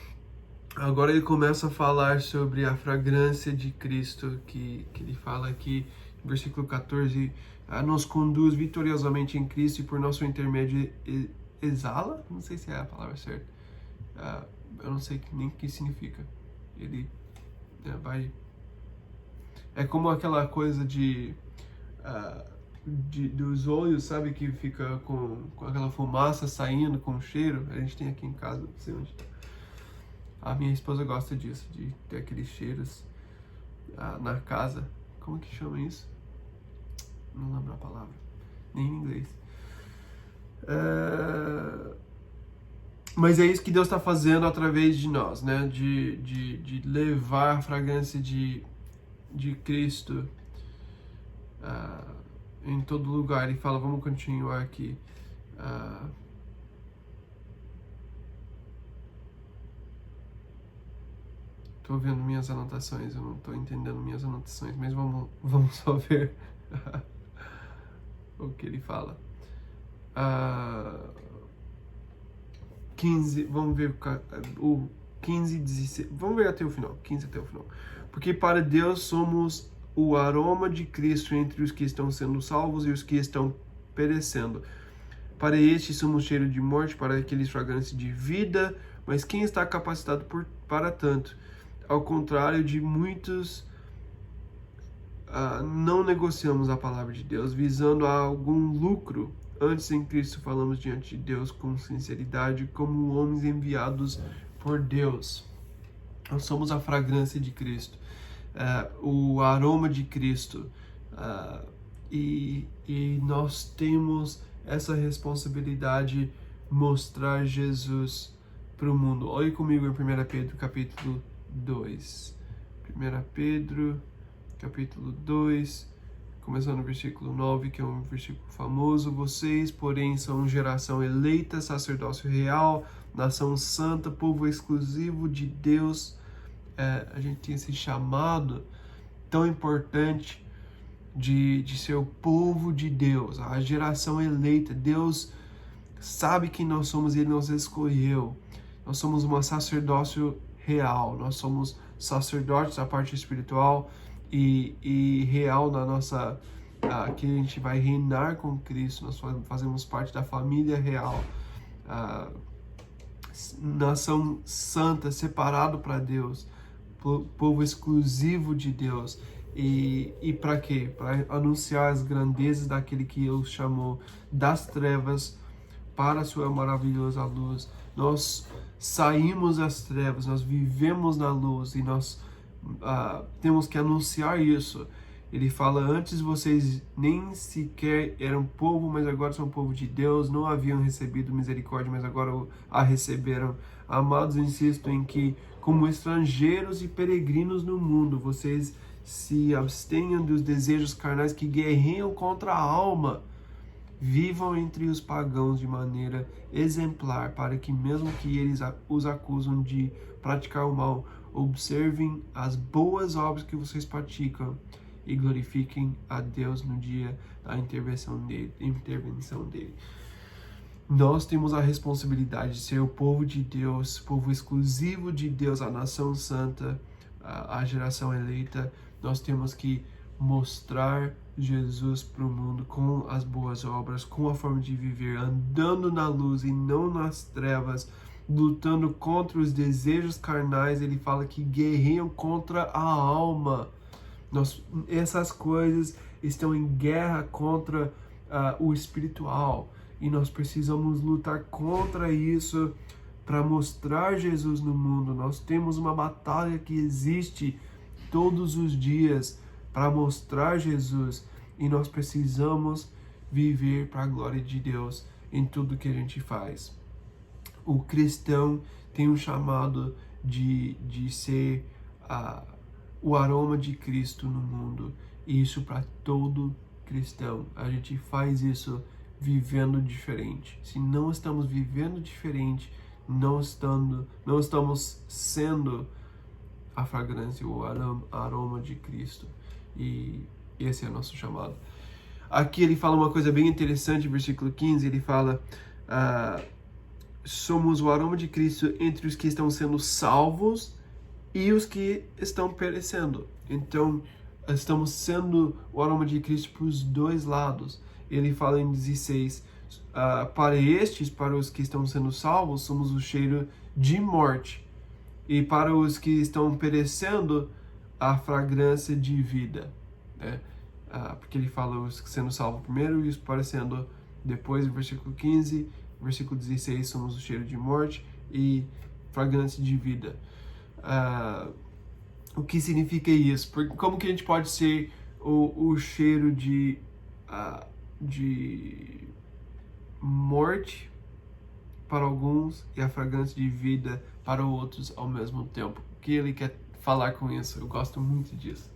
agora ele começa a falar sobre a fragrância de Cristo, que ele fala aqui, no versículo 14, nos conduz vitoriosamente em Cristo e por nosso intermédio exala, não sei se é a palavra certa, eu não sei nem o que significa, ele vai, é como aquela coisa dos olhos, sabe, que fica com aquela fumaça saindo, com cheiro, a gente tem aqui em casa, não sei onde. A minha esposa gosta disso, de ter aqueles cheiros na casa. Como que chama isso? Não lembro a palavra, nem em inglês. Mas é isso que Deus está fazendo através de nós, né? De levar a fragrância de Cristo em todo lugar. Ele fala, vamos continuar aqui. Estou vendo minhas anotações, eu não estou entendendo minhas anotações, mas vamos só ver o que ele fala. 15, vamos ver o 15, 16, vamos ver até o final, 15 até o final. Porque para Deus somos o aroma de Cristo entre os que estão sendo salvos e os que estão perecendo. Para estes somos cheiro de morte, para aqueles fragrância de vida, mas quem está capacitado para tanto? Ao contrário de muitos, não negociamos a palavra de Deus visando algum lucro. Antes, em Cristo, falamos diante de Deus com sinceridade, como homens enviados por Deus. Nós somos a fragrância de Cristo, o aroma de Cristo, e nós temos essa responsabilidade de mostrar Jesus para o mundo. Olhe comigo em 1 Pedro, capítulo 2. 1 Pedro, capítulo 2, começando no versículo 9, que é um versículo famoso. Vocês, porém, são geração eleita, sacerdócio real, nação santa, povo exclusivo de Deus. A gente tem esse chamado tão importante de ser o povo de Deus, a geração eleita. Deus sabe quem nós somos e Ele nos escolheu. Nós somos um sacerdócio real, nós somos sacerdotes da parte espiritual e real na nossa, que a gente vai reinar com Cristo. Nós fazemos parte da família real, nação santa, separado para Deus, povo exclusivo de Deus. E para quê? Para anunciar as grandezas daquele que Ele chamou das trevas para a sua maravilhosa luz. Nós saímos das trevas, nós vivemos na luz e nós temos que anunciar isso. Ele fala, antes vocês nem sequer eram povo, mas agora são povo de Deus, não haviam recebido misericórdia, mas agora a receberam. Amados, insisto em que, como estrangeiros e peregrinos no mundo, vocês se abstenham dos desejos carnais que guerreiam contra a alma. Vivam entre os pagãos de maneira exemplar, para que mesmo que eles os acusam de praticar o mal, observem as boas obras que vocês praticam e glorifiquem a Deus no dia da intervenção dele. Nós temos a responsabilidade de ser o povo de Deus, povo exclusivo de Deus, a nação santa, a geração eleita. Nós temos que mostrar Jesus para o mundo com as boas obras, com a forma de viver, andando na luz e não nas trevas, lutando contra os desejos carnais. Ele fala que guerreiam contra a alma. Essas coisas estão em guerra contra o espiritual, e nós precisamos lutar contra isso para mostrar Jesus no mundo. Nós temos uma batalha que existe todos os dias para mostrar Jesus, e nós precisamos viver para a glória de Deus em tudo que a gente faz. O cristão tem um chamado de ser o aroma de Cristo no mundo, e isso para todo cristão. A gente faz isso vivendo diferente. Se não estamos vivendo diferente, não estamos sendo a fragrância, o aroma de Cristo. E esse é o nosso chamado. Aqui ele fala uma coisa bem interessante, versículo 15, ele fala: somos o aroma de Cristo entre os que estão sendo salvos e os que estão perecendo. Então, estamos sendo o aroma de Cristo para os dois lados. Ele fala em 16, para os que estão sendo salvos, somos o cheiro de morte, e para os que estão perecendo, a fragrância de vida, né? Porque ele fala os que sendo salvos primeiro e os perecendo depois. No versículo 15, versículo 16, somos o cheiro de morte e fragrância de vida. O que significa isso? Porque como que a gente pode ser o cheiro de morte para alguns e a fragrância de vida para outros ao mesmo tempo? O que ele quer falar com isso? Eu gosto muito disso.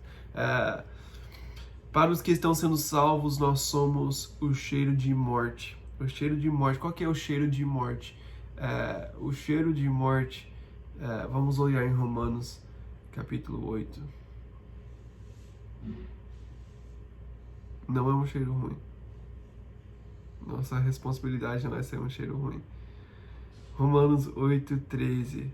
Para os que estão sendo salvos, nós somos o cheiro de morte. O cheiro de morte. Qual que é o cheiro de morte? O cheiro de morte, vamos olhar em Romanos capítulo 8. Não é um cheiro ruim. Nossa responsabilidade não é ser um cheiro ruim. Romanos 8:13.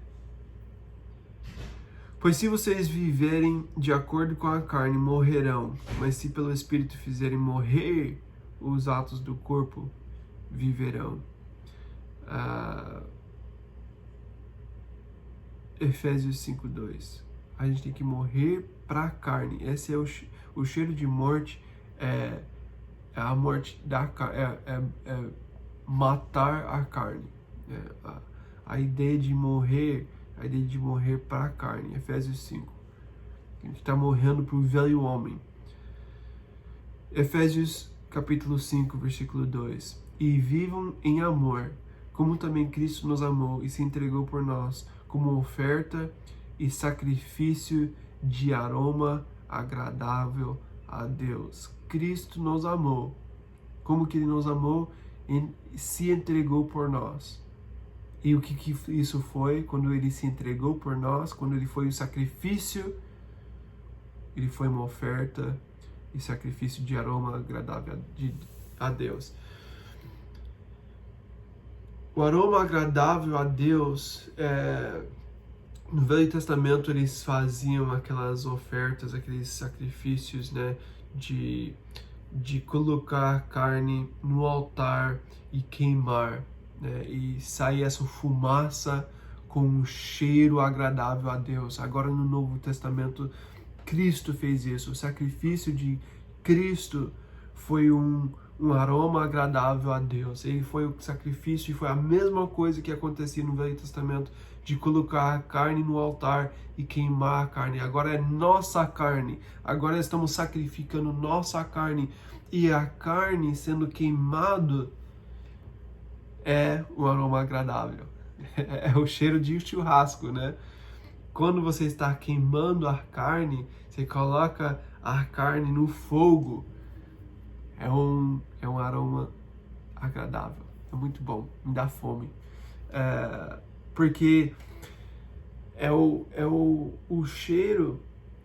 Pois se vocês viverem de acordo com a carne, morrerão. Mas se pelo Espírito fizerem morrer os atos do corpo, viverão. Efésios 5:2. A gente tem que morrer para a carne. Esse é o cheiro de morte. É a morte da carne. É matar a carne. A ideia de morrer para a carne. Efésios 5. A gente está morrendo para o velho homem. Efésios capítulo 5, versículo 2. E vivam em amor, como também Cristo nos amou e se entregou por nós, como oferta e sacrifício de aroma agradável a Deus. Cristo nos amou. Como que Ele nos amou? E se entregou por nós. E o que isso foi? Quando Ele se entregou por nós, quando Ele foi o sacrifício, Ele foi uma oferta e sacrifício de aroma agradável a Deus. O aroma agradável a Deus, no Velho Testamento eles faziam aquelas ofertas, aqueles sacrifícios, né, de colocar a carne no altar e queimar, né, e sair essa fumaça com um cheiro agradável a Deus. Agora no Novo Testamento, Cristo fez isso. O sacrifício de Cristo foi um aroma agradável a Deus. Ele foi o sacrifício e foi a mesma coisa que acontecia no Velho Testamento, de colocar a carne no altar e queimar a carne. Agora é nossa carne. Agora estamos sacrificando nossa carne, e a carne sendo queimado é um aroma agradável. É o cheiro de churrasco, né? Quando você está queimando a carne, Você coloca a carne no fogo, é um aroma agradável, é muito bom, me dá fome. Porque é o cheiro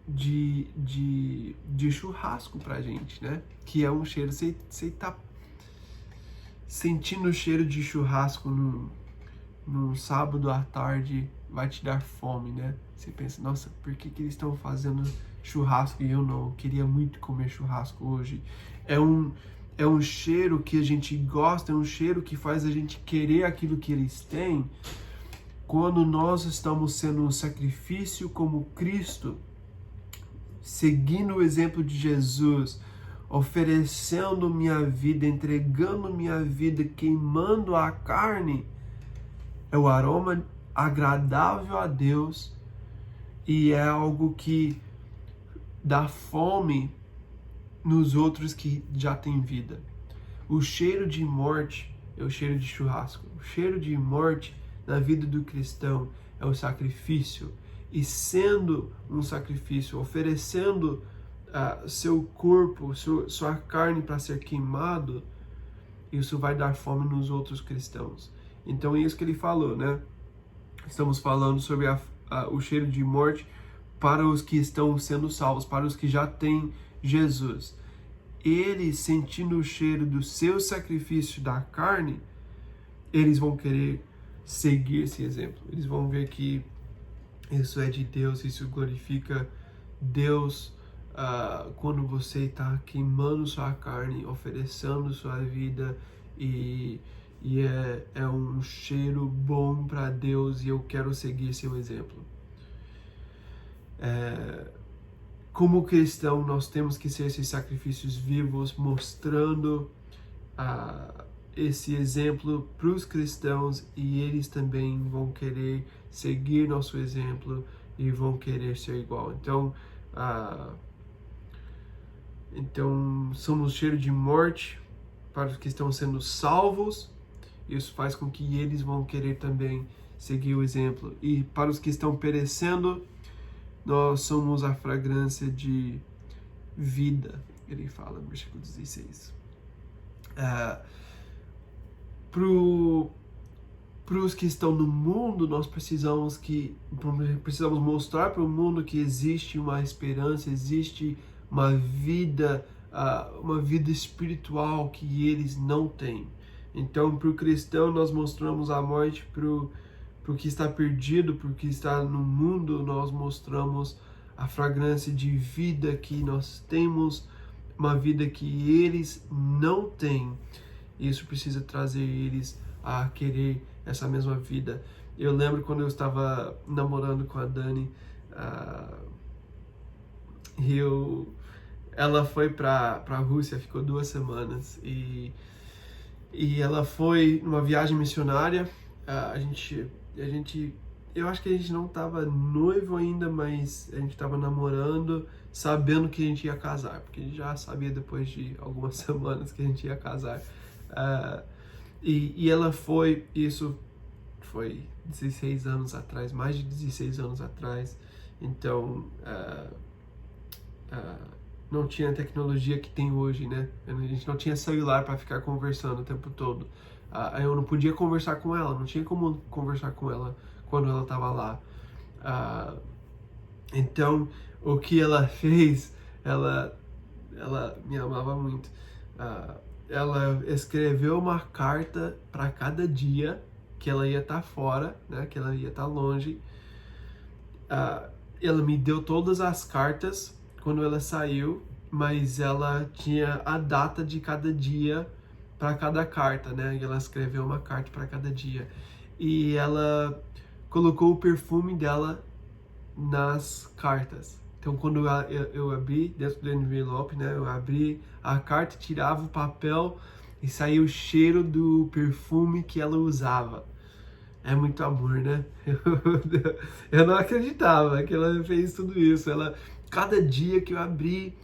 de churrasco pra gente, né? Que é um cheiro, você tá sentindo o cheiro de churrasco num sábado à tarde, vai te dar fome, né? Você pensa, nossa, por que eles estão fazendo churrasco e eu não? Eu queria muito comer churrasco hoje. É um cheiro que a gente gosta, é um cheiro que faz a gente querer aquilo que eles têm. Quando nós estamos sendo um sacrifício como Cristo, seguindo o exemplo de Jesus, oferecendo minha vida, entregando minha vida, queimando a carne, é o aroma agradável a Deus e é algo que dá fome nos outros que já têm vida. O cheiro de morte é o cheiro de churrasco. O cheiro de morte na vida do cristão é o sacrifício. E sendo um sacrifício, oferecendo seu corpo, sua carne para ser queimado, isso vai dar fome nos outros cristãos. Então é isso que ele falou, né? Estamos falando sobre o cheiro de morte para os que estão sendo salvos, para os que já têm Jesus. Eles, sentindo o cheiro do seu sacrifício da carne, eles vão querer seguir esse exemplo. Eles vão ver que isso é de Deus, isso glorifica Deus quando você está queimando sua carne, oferecendo sua vida e é um cheiro bom para Deus e eu quero seguir seu exemplo. Como cristão, nós temos que ser esses sacrifícios vivos, mostrando esse exemplo para os cristãos e eles também vão querer seguir nosso exemplo e vão querer ser igual. Então somos cheiro de morte para os que estão sendo salvos. Isso faz com que eles vão querer também seguir o exemplo. E para os que estão perecendo, nós somos a fragrância de vida. Ele fala no versículo 16. Para os que estão no mundo, nós precisamos mostrar para o mundo que existe uma esperança, existe uma vida espiritual que eles não têm. Então, para o cristão, nós mostramos a morte, para o que está perdido, para o que está no mundo, nós mostramos a fragrância de vida que nós temos, uma vida que eles não têm. Isso precisa trazer eles a querer essa mesma vida. Eu lembro quando eu estava namorando com a Dani, ela foi para a Rússia, ficou 2 semanas e ela foi numa viagem missionária. Eu acho que a gente não estava noivo ainda, mas a gente estava namorando, sabendo que a gente ia casar, porque a gente já sabia depois de algumas semanas que a gente ia casar. E ela foi, isso foi 16 anos atrás, mais de 16 anos atrás, então não tinha a tecnologia que tem hoje, né? A gente não tinha celular para ficar conversando o tempo todo. Eu não podia conversar com ela, não tinha como conversar com ela quando ela estava lá. Então, o que ela fez, ela me amava muito. Ela escreveu uma carta para cada dia que ela ia estar fora, né? Que ela ia estar longe. Ela me deu todas as cartas quando ela saiu, mas ela tinha a data de cada dia para cada carta, né? E ela escreveu uma carta para cada dia. E ela colocou o perfume dela nas cartas. Então, quando eu abri dentro do envelope, né? Eu abri a carta, tirava o papel e saía o cheiro do perfume que ela usava. É muito amor, né? Eu não acreditava que ela fez tudo isso. Cada dia que eu abri,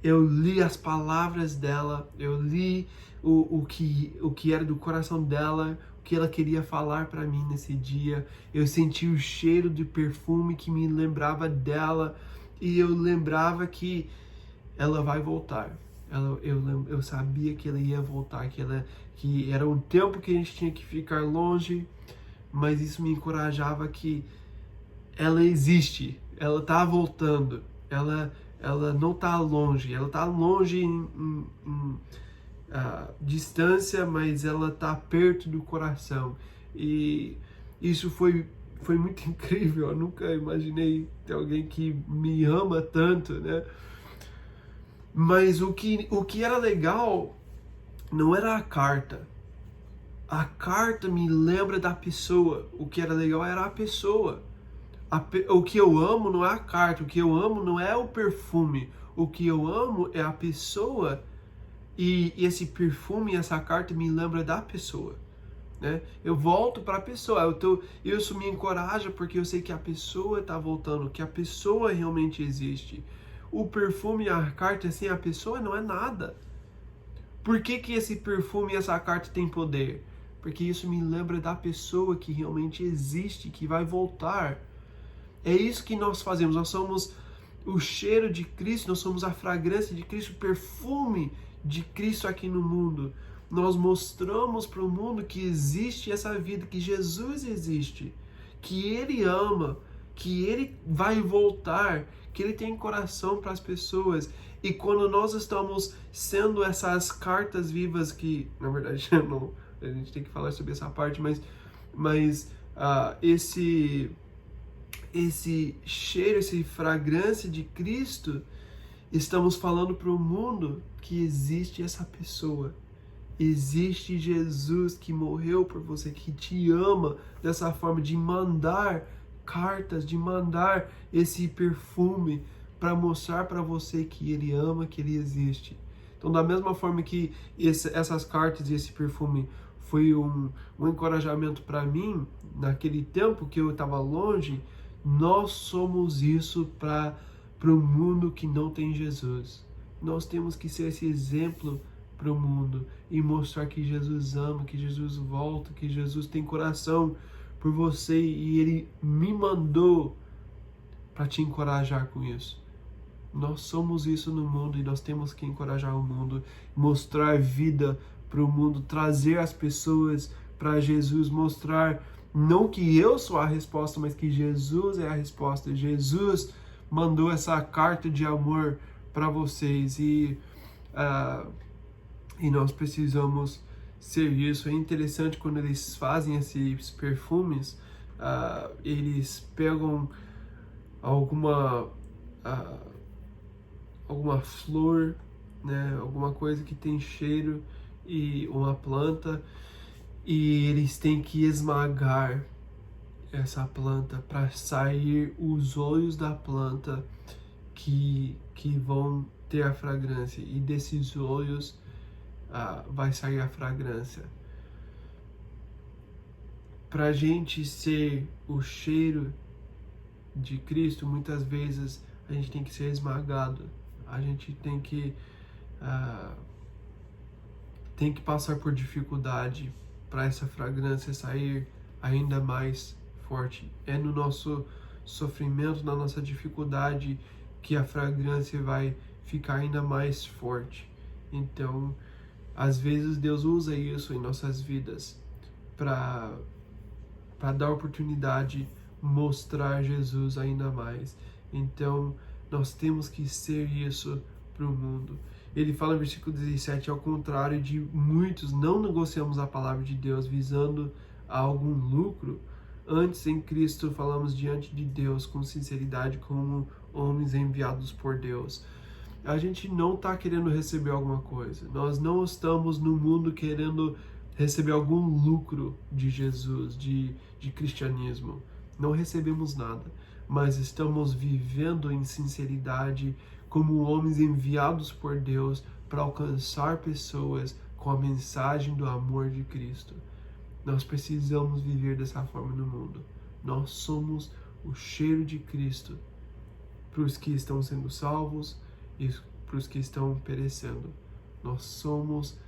eu li as palavras dela, eu li o que era do coração dela, o que ela queria falar para mim nesse dia. Eu senti o cheiro de perfume que me lembrava dela. e eu lembrava que ela vai voltar. Eu sabia que ela ia voltar, que era um tempo que a gente tinha que ficar longe, mas isso me encorajava que ela existe, ela está voltando, ela não está longe, ela está longe em distância, mas ela está perto do coração. E isso foi muito incrível. Eu nunca imaginei ter alguém que me ama tanto, né? Mas o que era legal não era a carta. A carta me lembra da pessoa. O que era legal era a pessoa. O que eu amo não é a carta. O que eu amo não é o perfume. O que eu amo é a pessoa. E esse perfume, essa carta me lembra da pessoa. Né? Eu volto para a pessoa. Isso me encoraja porque eu sei que a pessoa está voltando, que a pessoa realmente existe. O perfume e a carta sem a pessoa não é nada. Por que esse perfume e essa carta tem poder? Porque isso me lembra da pessoa que realmente existe, que vai voltar. É isso que nós fazemos. Nós somos o cheiro de Cristo, nós somos a fragrância de Cristo, o perfume de Cristo aqui no mundo. Nós mostramos para o mundo que existe essa vida, que Jesus existe, que Ele ama, que Ele vai voltar, que Ele tem coração para as pessoas. E quando nós estamos sendo essas cartas vivas que, na verdade, não, a gente tem que falar sobre essa parte, mas esse cheiro, essa fragrância de Cristo, estamos falando para o mundo que existe essa pessoa. Existe Jesus que morreu por você, que te ama dessa forma, de mandar cartas, de mandar esse perfume para mostrar para você que Ele ama, que Ele existe. Então, da mesma forma que essas cartas e esse perfume foi um encorajamento para mim, naquele tempo que eu estava longe, nós somos isso para o mundo que não tem Jesus. Nós temos que ser esse exemplo para o mundo e mostrar que Jesus ama, que Jesus volta, que Jesus tem coração por você e Ele me mandou para te encorajar com isso. Nós somos isso no mundo e nós temos que encorajar o mundo, mostrar vida para o mundo, trazer as pessoas para Jesus, mostrar não que eu sou a resposta, mas que Jesus é a resposta. Jesus mandou essa carta de amor para vocês e nós precisamos ser isso. É interessante quando eles fazem esses perfumes, eles pegam alguma flor, né, alguma coisa que tem cheiro e uma planta, e eles têm que esmagar essa planta para sair os olhos da planta que vão ter a fragrância, e desses olhos vai sair a fragrância. Para a gente ser o cheiro de Cristo, muitas vezes a gente tem que ser esmagado, a gente tem que passar por dificuldade para essa fragrância sair ainda mais forte. É no nosso sofrimento, na nossa dificuldade, que a fragrância vai ficar ainda mais forte. Então, às vezes Deus usa isso em nossas vidas para dar oportunidade, mostrar Jesus ainda mais. Então, nós temos que ser isso para o mundo. Ele fala no versículo 17, ao contrário de muitos, não negociamos a palavra de Deus visando a algum lucro. Antes, em Cristo, falamos diante de Deus com sinceridade, como homens enviados por Deus. A gente não está querendo receber alguma coisa. Nós não estamos no mundo querendo receber algum lucro de Jesus, de cristianismo. Não recebemos nada, mas estamos vivendo em sinceridade como homens enviados por Deus para alcançar pessoas com a mensagem do amor de Cristo. Nós precisamos viver dessa forma no mundo. Nós somos o cheiro de Cristo para os que estão sendo salvos e para os que estão perecendo. Nós somos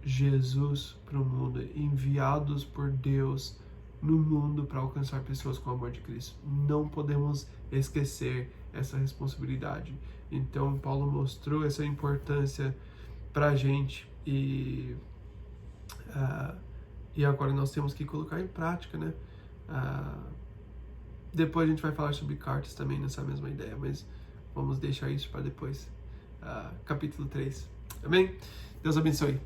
Jesus para o mundo, enviados por Deus no mundo para alcançar pessoas com o amor de Cristo. Não podemos esquecer essa responsabilidade. Então, Paulo mostrou essa importância para a gente e agora nós temos que colocar em prática, né? Depois a gente vai falar sobre cartas também nessa mesma ideia, mas vamos deixar isso para depois. Capítulo 3. Amém? Deus abençoe.